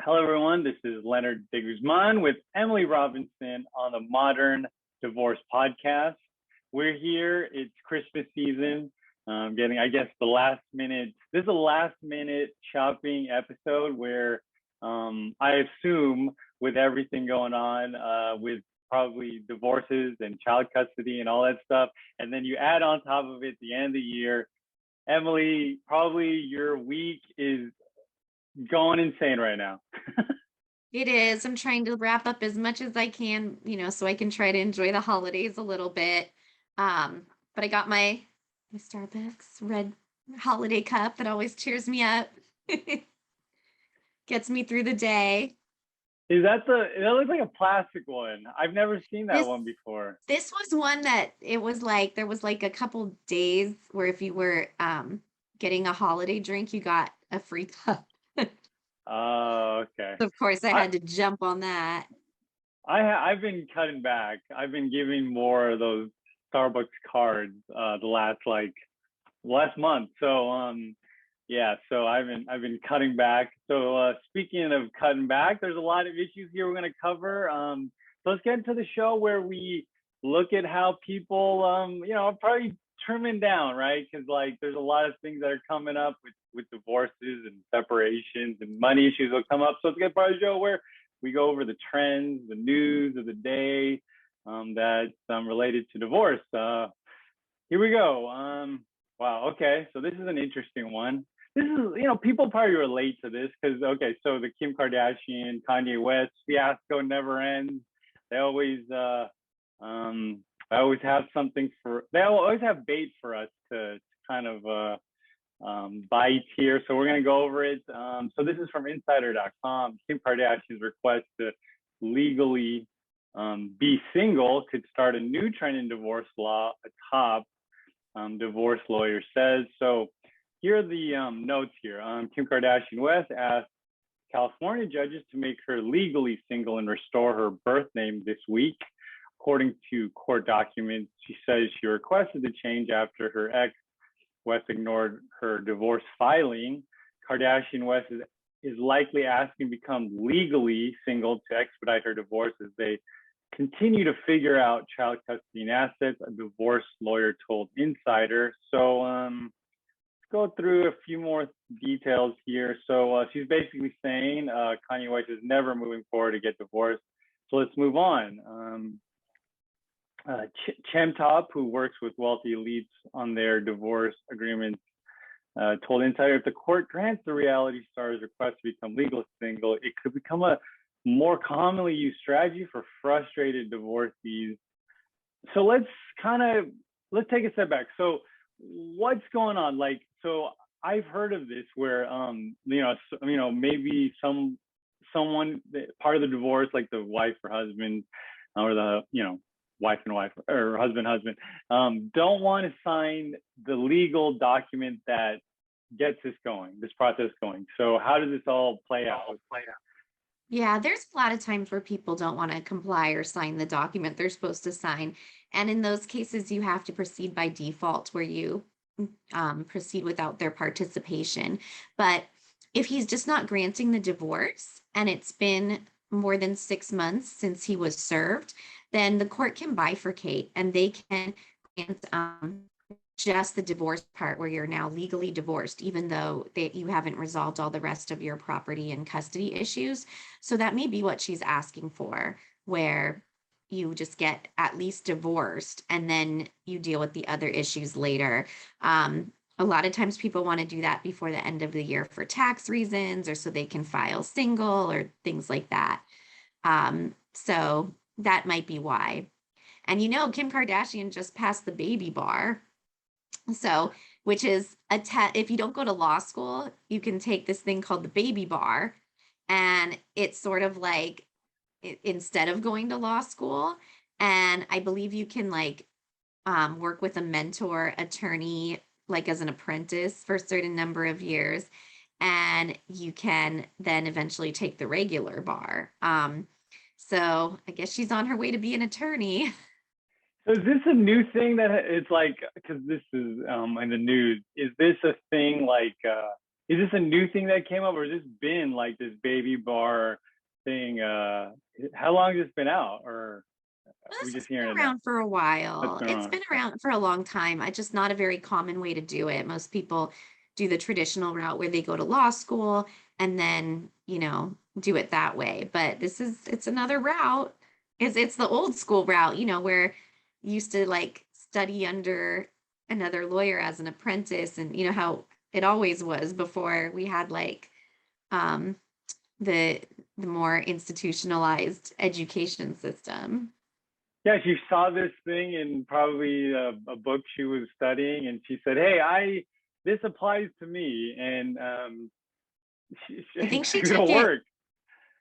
Hello, everyone. This is Leonard de Guzman with Emily Robinson on the Modern Divorce Podcast. We're here. It's Christmas season. Getting, I guess, the last minute. This is a last minute shopping episode where I assume with everything going on, with probably divorces and child custody and all that stuff, and then you add on top of it the end of the year. Emily, probably your week is going insane right now. It is. I'm trying to wrap up as much as I can, so I can try to enjoy the holidays a little bit. But I got my Starbucks red holiday cup. It always cheers me up. Gets me through the day. That looks like a plastic one. I've never seen that This one before. this was one that it was like there was like a couple days where if you were getting a holiday drink, you got a free cup. Oh, okay. Of course, I I, had to jump on that. I've been cutting back. I've been giving more of those Starbucks cards the last month. So yeah, so I've been cutting back. So speaking of cutting back, there's a lot of issues here we're gonna cover. So let's get into the show where we look at how people probably trimming down, right? Because like there's a lot of things that are coming up with divorces and separations and money issues will come up. So it's a good part of the show where we go over the trends, the news of the day that's related to divorce. Here we go. Wow. Okay. So this is an interesting one. This is, people probably relate to this because, okay, so the Kim Kardashian, Kanye West fiasco never ends. They always, I always have something they always have bait for us to kind of bite here. So we're going to go over it. So this is from insider.com. Kim Kardashian's request to legally be single could start a new trend in divorce law, a top divorce lawyer says. So here are the notes here. Kim Kardashian West asked California judges to make her legally single and restore her birth name this week. According to court documents, she says she requested the change after her ex, West, ignored her divorce filing. Kardashian West is likely asking to become legally single to expedite her divorce as they continue to figure out child custody and assets, a divorce lawyer told Insider. So let's go through a few more details here. So she's basically saying Kanye West is never moving forward to get divorced. So let's move on. Chemtop, who works with wealthy elites on their divorce agreements, told Insider if the court grants the reality star's request to become legal single, it could become a more commonly used strategy for frustrated divorcees. So let's take a step back. So what's going on? Like, so I've heard of this where maybe someone part of the divorce, like the wife or husband, or the wife and wife or husband don't want to sign the legal document that gets this process going. So how does this all play out? Yeah, there's a lot of times where people don't want to comply or sign the document they're supposed to sign. And in those cases, you have to proceed by default where you proceed without their participation. But if he's just not granting the divorce and it's been more than 6 months since he was served, then the court can bifurcate and they can grant just the divorce part where you're now legally divorced, even though you haven't resolved all the rest of your property and custody issues. So that may be what she's asking for, where you just get at least divorced and then you deal with the other issues later. A lot of times people want to do that before the end of the year for tax reasons or so they can file single or things like that. So that might be why. And Kim Kardashian just passed the baby bar. So, which is if you don't go to law school, you can take this thing called the baby bar. And it's sort of like instead of going to law school. And I believe you can work with a mentor attorney, like as an apprentice for a certain number of years. And you can then eventually take the regular bar. So I guess she's on her way to be an attorney. So is this a new thing that it's like, because this is in the news, is this a thing like is this a new thing that came up, or has this been like this baby bar thing? How long has this been out, or are Well, we this has just hearing it been now? around for a That's while. been It's around. been Okay. around for a long time. I just not a very common way to do it. Most people do the traditional route where they go to law school and then, do it that way. But it's another route. It's the old school route, where you used to like study under another lawyer as an apprentice, and you know how it always was before we had like um the the more institutionalized education system. Yeah, she saw this thing in probably a book she was studying, and she said, "Hey, I this applies to me," and I think it's gonna work.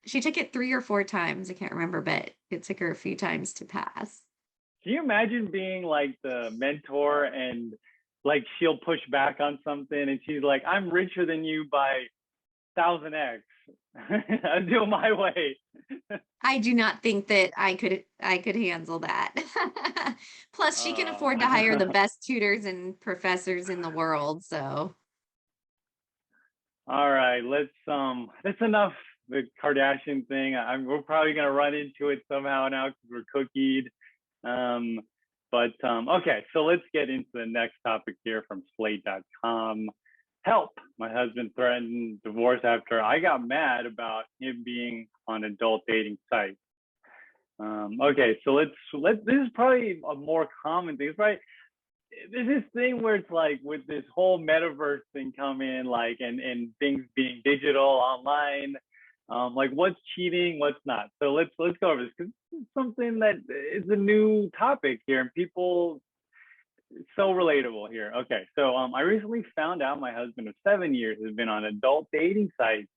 she took it 3 or 4 times, I can't remember, but it took her a few times to pass. Can you imagine being like the mentor and like she'll push back on something, and she's like, "I'm richer than you by 1000x. I do it my way." I do not think that I could handle that. Plus, she can afford to hire the Uh, best tutors and professors in the world, so all right, that's enough the Kardashian thing. We're probably gonna run into it somehow now because we're cookied. Um, but okay, so let's get into the next topic here from Slate.com. Help! My husband threatened divorce after I got mad about him being on adult dating sites. Okay, so let's. This is probably a more common thing. It's probably there's this thing where it's like with this whole metaverse thing coming, like and things being digital online, like what's cheating, what's not. So let's go over this because it's something that is a new topic here, and people it's so relatable here. Okay, so I recently found out my husband of 7 years has been on adult dating sites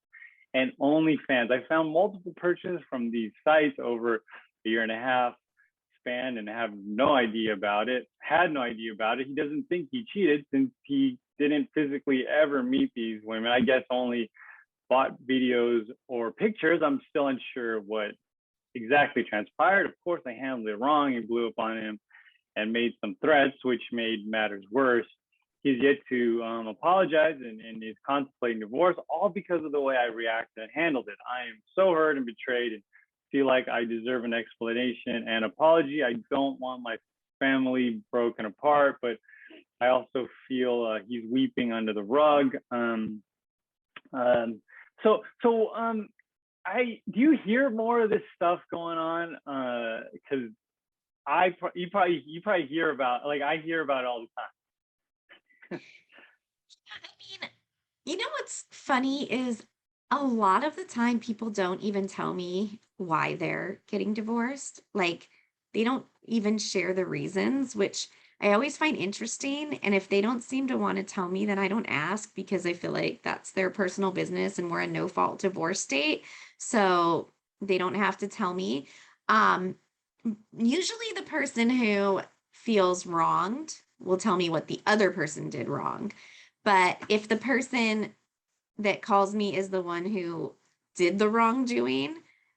and OnlyFans. I found multiple purchases from these sites over a year and a half span and have no idea about it, had no idea about it. He doesn't think he cheated since he didn't physically ever meet these women. I guess only bought videos or pictures. I'm still unsure what exactly transpired. Of course, I handled it wrong and blew up on him and made some threats, which made matters worse. He's yet to apologize and is contemplating divorce, all because of the way I reacted and handled it. I am so hurt and betrayed and feel like I deserve an explanation and apology. I don't want my family broken apart, but I also feel he's weeping under the rug. Um, so I do you hear more of this stuff going on? Because you probably hear about like I hear about it all the time. I mean, what's funny is a lot of the time people don't even tell me why they're getting divorced. Like they don't even share the reasons, which I always find interesting. And if they don't seem to want to tell me, then I don't ask because I feel like that's their personal business and we're a no fault divorce state. So they don't have to tell me. Um, Usually the person who feels wronged will tell me what the other person did wrong. But if the person that calls me is the one who did the wrongdoing,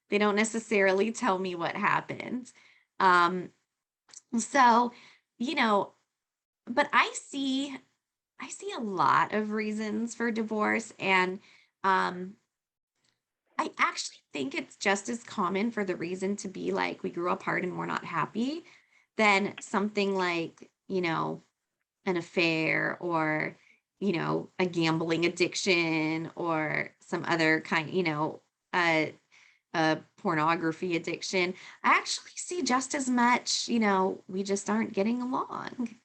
they don't necessarily tell me what happened. Um, so, you know, but I see a lot of reasons for divorce, and um I actually think it's just as common for the reason to be like we grew apart and we're not happy than something like, an affair or, a gambling addiction or some other kind, a pornography addiction. I actually see just as much, we just aren't getting along.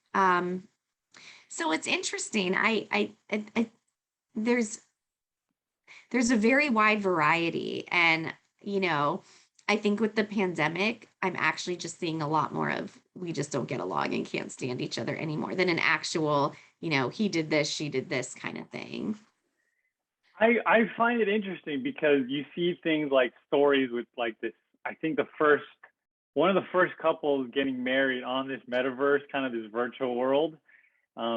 So it's interesting. There's there's a very wide variety, and you know I think with the pandemic I'm actually just seeing a lot more of we just don't get along and can't stand each other anymore than an actual, he did this, she did this kind of thing. I find it interesting because you see things like stories with like this. I think the first one of the first couples getting married on this metaverse, kind of this virtual world,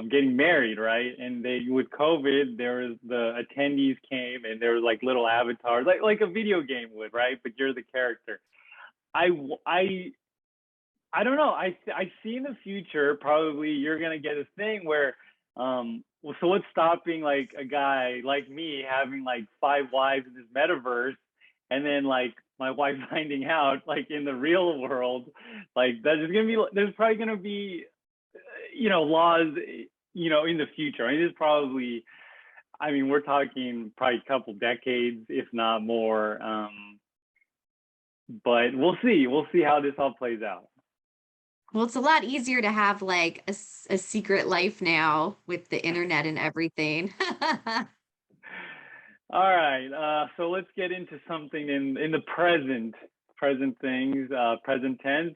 getting married, right? And they with COVID, there was the attendees came and there was like little avatars, like a video game would, right? But you're the character. I I I don't know. I see in the future probably you're gonna get a thing where so what's stopping like a guy like me having like 5 wives in this metaverse, and then like my wife finding out like in the real world, like there's probably gonna be, laws, in the future. I mean, this probably, I mean, we're talking probably a couple decades, if not more. But we'll see. We'll see how this all plays out. Well, it's a lot easier to have like a secret life now with the internet and everything. All right. So let's get into something in the present things, present tense,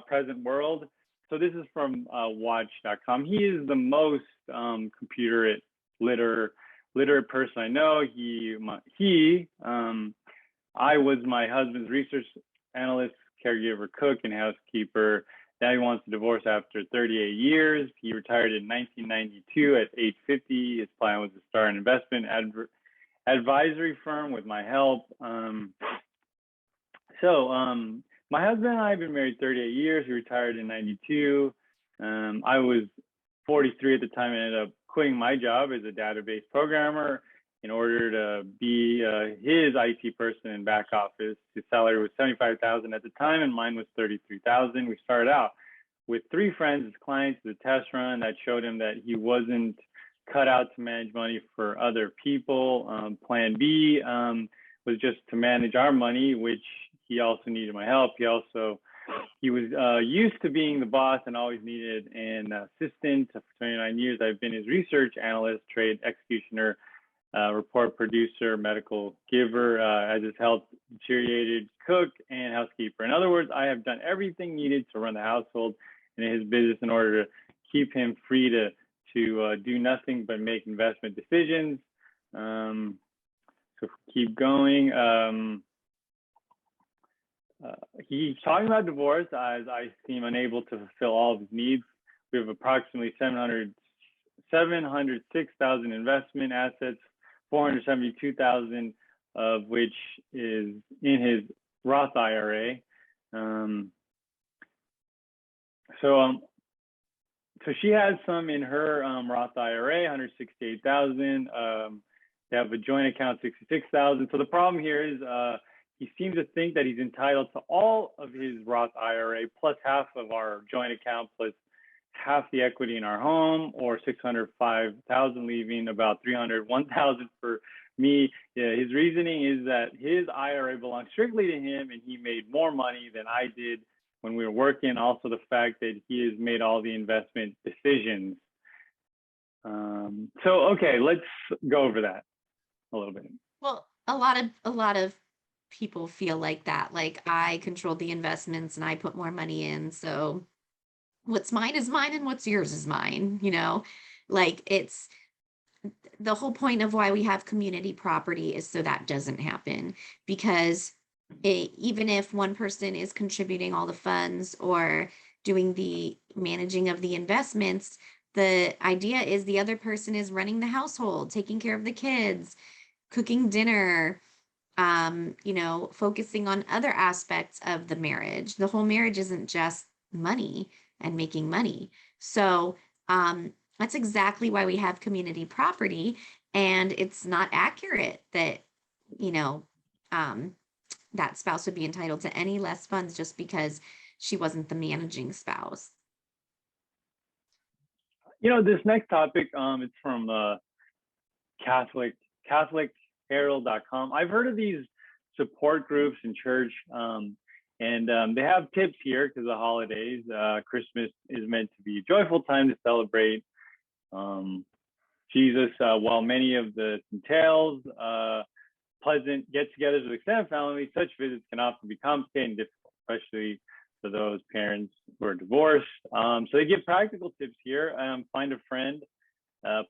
present world. So this is from watch.com. He is the most computer literate person I know. I was my husband's research analyst, caregiver, cook, and housekeeper. Now he wants to divorce after 38 years. He retired in 1992 at age 50. His plan was to start an investment advisory firm with my help. My husband and I have been married 38 years. He retired in 92. I was 43 at the time and ended up quitting my job as a database programmer in order to be his IT person in back office. His salary was $75,000 at the time, and mine was $33,000. We started out with 3 friends as clients as a test run that showed him that he wasn't cut out to manage money for other people. Plan B was just to manage our money, which he also needed my help. He was used to being the boss and always needed an assistant. For 29 years, I've been his research analyst, trade executioner, report producer, medical giver, as his health deteriorated, cook, and housekeeper. In other words, I have done everything needed to run the household and his business in order to keep him free to do nothing but make investment decisions. So keep going. He's talking about divorce as I seem unable to fulfill all of his needs. We have approximately 706,000 investment assets, 472,000 of which is in his Roth IRA. So she has some in her Roth IRA, 168,000. They have a joint account, 66,000. So the problem here is he seems to think that he's entitled to all of his Roth IRA plus half of our joint account plus half the equity in our home, or 605,000, leaving about 301,000 for me. Yeah, his reasoning is that his IRA belongs strictly to him, and he made more money than I did when we were working. Also, the fact that he has made all the investment decisions. Okay, let's go over that a little bit. Well, a lot of people feel like that. Like I control the investments and I put more money in, so what's mine is mine and what's yours is mine, Like it's the whole point of why we have community property is so that doesn't happen, because even if one person is contributing all the funds or doing the managing of the investments, the idea is the other person is running the household, taking care of the kids, cooking dinner, focusing on other aspects of the marriage. The whole marriage isn't just money and making money. So that's exactly why we have community property. And it's not accurate that, you know, that spouse would be entitled to any less funds just because she wasn't the managing spouse. This next topic, it's from CatholicHerald.com. I've heard of these support groups in church, and they have tips here because the holidays. Christmas is meant to be a joyful time to celebrate Jesus, while many of the entails pleasant get-togethers with extended family, such visits can often be complicated and difficult, especially for those parents who are divorced. So they give practical tips here. Find a friend,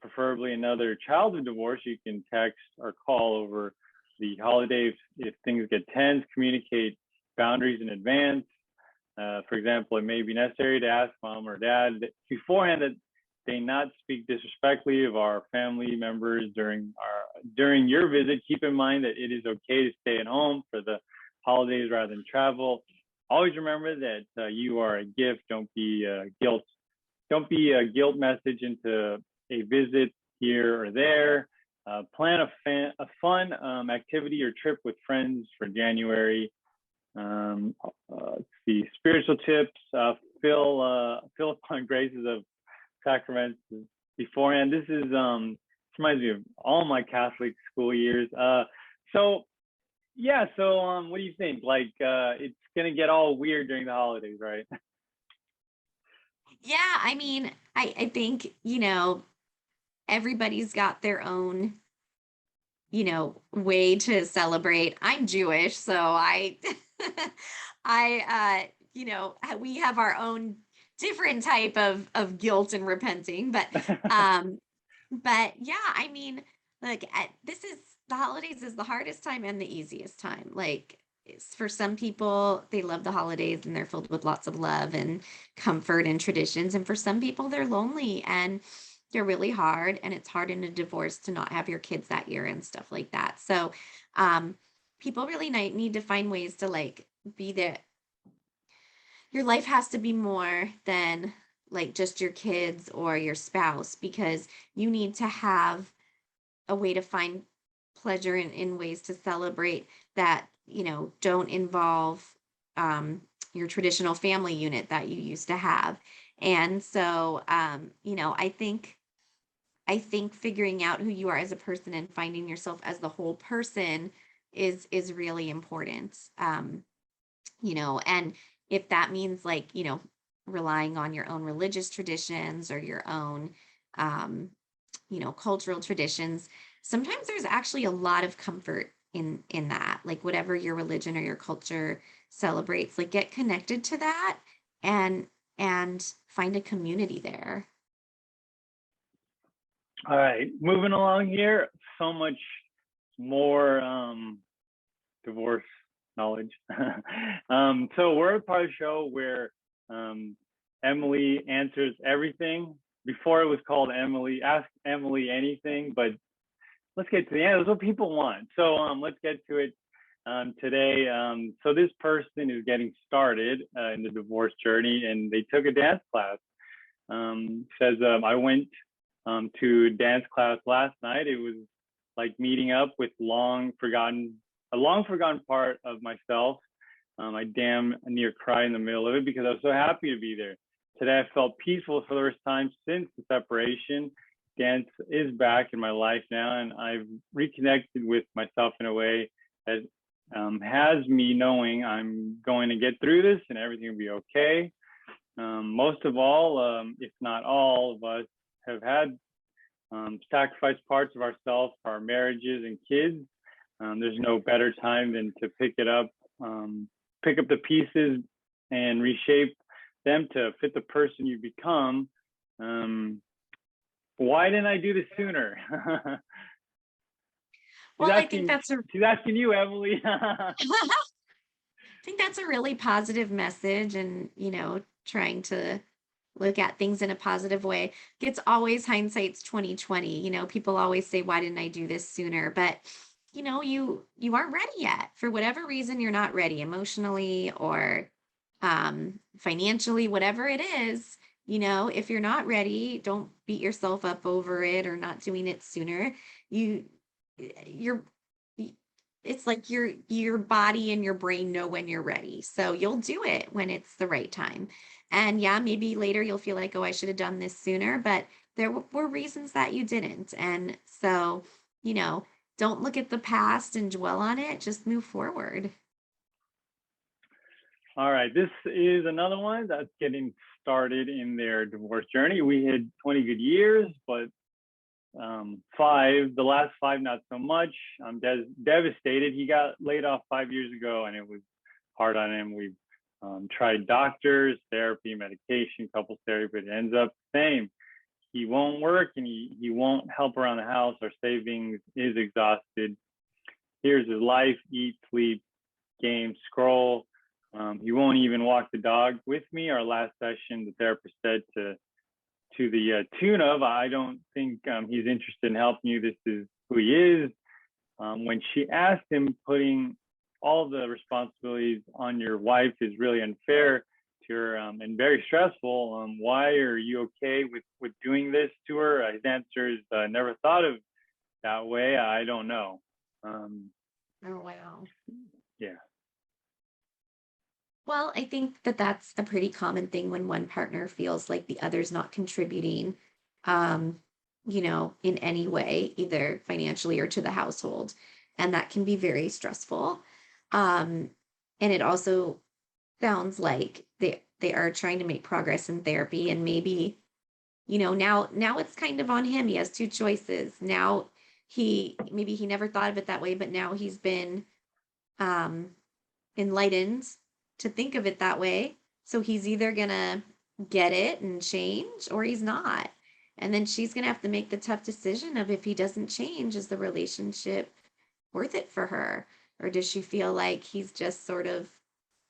preferably another child of divorce. You can text or call over the holidays if things get tense. Communicate boundaries in advance. For example, it may be necessary to ask mom or dad beforehand that they not speak disrespectfully of our family members during your visit. Keep in mind that it is okay to stay at home for the holidays rather than travel. Always remember that you are a gift. Don't be a guilt message into a visit. here or there. Plan a fun activity or trip with friends for January. Let's see, spiritual tips, fill upon graces of sacraments beforehand. This reminds me of all my Catholic school years. So what do you think? Like, it's gonna get all weird during the holidays, right? Yeah, I mean, I think, everybody's got their own, way to celebrate. I'm Jewish, so I we have our own different type of guilt and repenting, but yeah, I mean, like the holidays is the hardest time and the easiest time. Like for some people, they love the holidays and they're filled with lots of love and comfort and traditions. And for some people, they're lonely and they're really hard. And it's hard in a divorce to not have your kids that year and stuff like that. So um, people really need to find ways to like be there. Your life has to be more than like just your kids or your spouse because you need to have a way to find pleasure in ways to celebrate that don't involve your traditional family unit that you used to have. And so I think figuring out who you are as a person and finding yourself as the whole person is really important. And if that means like relying on your own religious traditions or your own um cultural traditions, sometimes there's actually a lot of comfort in that. Like whatever your religion or your culture celebrates, like get connected to that and find a community there. All right, moving along here. So much more divorce knowledge. So we're a part of the show where Emily answers everything. Before it was called Emily, Ask Emily Anything, but let's get to the end. That's what people want. So let's get to it today. So this person is getting started in the divorce journey, and they took a dance class. Says I went to dance class last night. It was like meeting up with a long forgotten part of myself. I damn near cried in the middle of it because I was so happy to be there. Today I felt peaceful for the first time since the separation. Dance is back in my life now, and I've reconnected with myself in a way that has me knowing I'm going to get through this and everything will be okay. Most of all, if not all of us, have had sacrificed parts of ourselves for our marriages and kids. There's no better time than to pick up the pieces and reshape them to fit the person you become. Why didn't I do this sooner? Well, I think She's asking you, Emily. I think that's a really positive message and, trying to look at things in a positive way. It's always hindsight's 2020. People always say, why didn't I do this sooner? But you aren't ready yet. For whatever reason, you're not ready emotionally or financially, whatever it is. If you're not ready, don't beat yourself up over it or not doing it sooner. You're it's like your body and your brain know when you're ready. So you'll do it when it's the right time. And yeah, maybe later you'll feel like, oh, I should have done this sooner, but there were reasons that you didn't. And so, don't look at the past and dwell on it, just move forward. All right, this is another one that's getting started in their divorce journey. We had 20 good years, but the last 5, not so much. I'm devastated. He got laid off 5 years ago, and it was hard on him. We've tried doctors, therapy, medication, couples therapy, but it ends up the same. He won't work, and he won't help around the house. Our savings is exhausted. Here's his life: eat, sleep, game, scroll. He won't even walk the dog with me. Our last session, the therapist said to the tune of, I don't think he's interested in helping you. This is who he is. When she asked him, putting all the responsibilities on your wife is really unfair to her and very stressful. Why are you okay with doing this to her? His answer is, never thought of that way. I don't know. Oh, wow. Yeah. Well, I think that that's a pretty common thing when one partner feels like the other's not contributing, um, in any way, either financially or to the household. And that can be very stressful. Um, and it also sounds like they are trying to make progress in therapy, and maybe, now it's kind of on him. He has two choices. Now he never thought of it that way, but now he's been um enlightened to think of it that way. So he's either gonna get it and change, or he's not. And then she's gonna have to make the tough decision of, if he doesn't change, is the relationship worth it for her? Or does she feel like he's just sort of,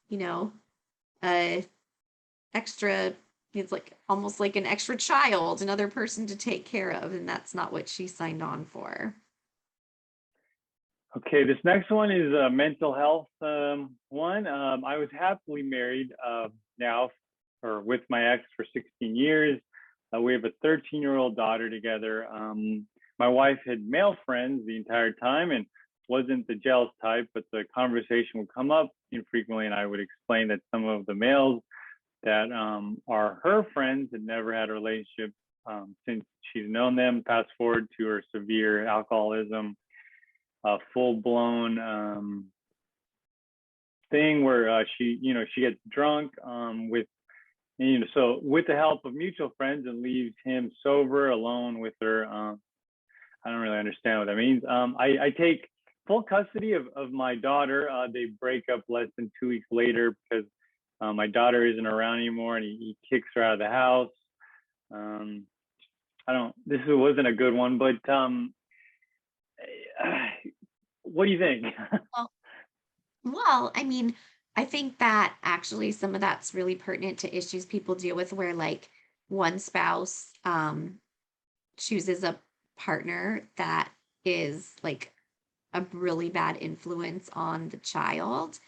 you know, a extra, it's like almost like an extra child, another person to take care of, and that's not what she signed on for. Okay, this next one is a mental health one. I was happily married now, or with my ex, for 16 years. We have a 13-year-old daughter together. My wife had male friends the entire time and wasn't the jealous type, but the conversation would come up infrequently, and I would explain that some of the males that are her friends had never had a relationship since she's known them. Fast forward to her severe alcoholism, full-blown thing where she gets drunk so with the help of mutual friends, and leaves him sober alone with her. I don't really understand what that means. I take full custody of my daughter. They break up less than 2 weeks later because my daughter isn't around anymore, and he kicks her out of the house. This wasn't a good one, but what do you think? Well, well, I mean, I think that actually some of that's really pertinent to issues people deal with, where like one spouse chooses a partner that is like a really bad influence on the child.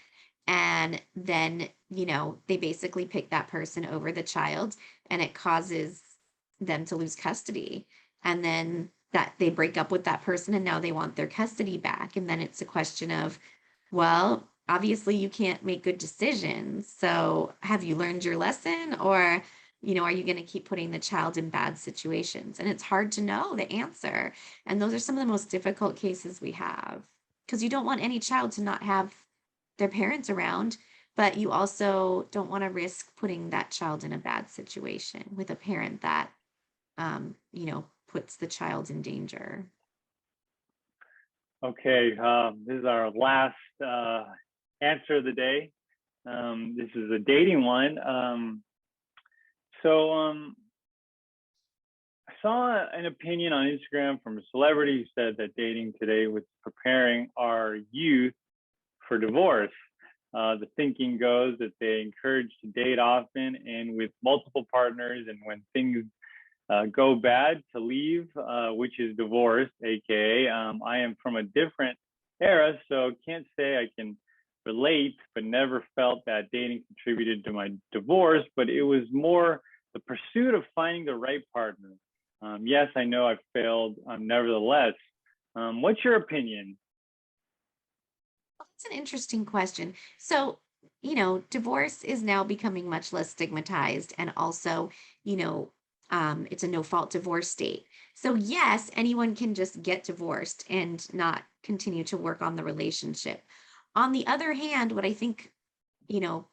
And then, they basically pick that person over the child, and it causes them to lose custody. And then that they break up with that person, and now they want their custody back. And then it's a question of, well, obviously you can't make good decisions. So have you learned your lesson? Or, are you going to keep putting the child in bad situations? And it's hard to know the answer. And those are some of the most difficult cases we have, because you don't want any child to not have their parents around, but you also don't want to risk putting that child in a bad situation with a parent that, puts the child in danger. Okay, this is our last answer of the day. This is a dating one. I saw an opinion on Instagram from a celebrity who said that dating today was preparing our youth for divorce. The thinking goes that they encourage to date often and with multiple partners, and when things go bad, to leave, which is divorce, aka I am from a different era, so can't say I can relate, but never felt that dating contributed to my divorce, but it was more the pursuit of finding the right partner. Yes, I know I've failed, nevertheless. What's your opinion? Well, that's an interesting question. So, divorce is now becoming much less stigmatized, and also, it's a no fault divorce state. So, yes, anyone can just get divorced and not continue to work on the relationship. On the other hand, what I think,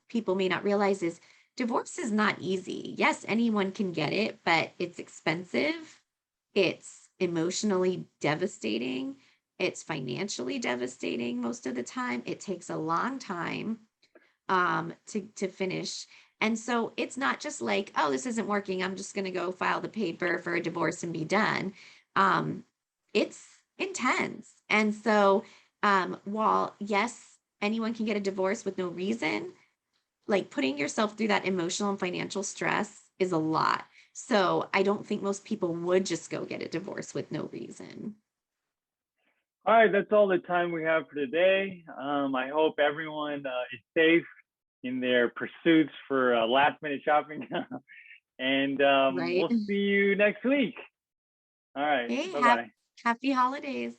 people may not realize is divorce is not easy. Yes, anyone can get it, but it's expensive. It's emotionally devastating. It's financially devastating most of the time. It takes a long time to finish. And so it's not just like, oh, this isn't working, I'm just going to go file the paper for a divorce and be done. Um, it's intense. And so while yes, anyone can get a divorce with no reason, like putting yourself through that emotional and financial stress is a lot. So I don't think most people would just go get a divorce with no reason. All right, that's all the time we have for today. I hope everyone is safe in their pursuits for last minute shopping. And Right. we'll see you next week. All right. Hey, Bye bye. happy holidays.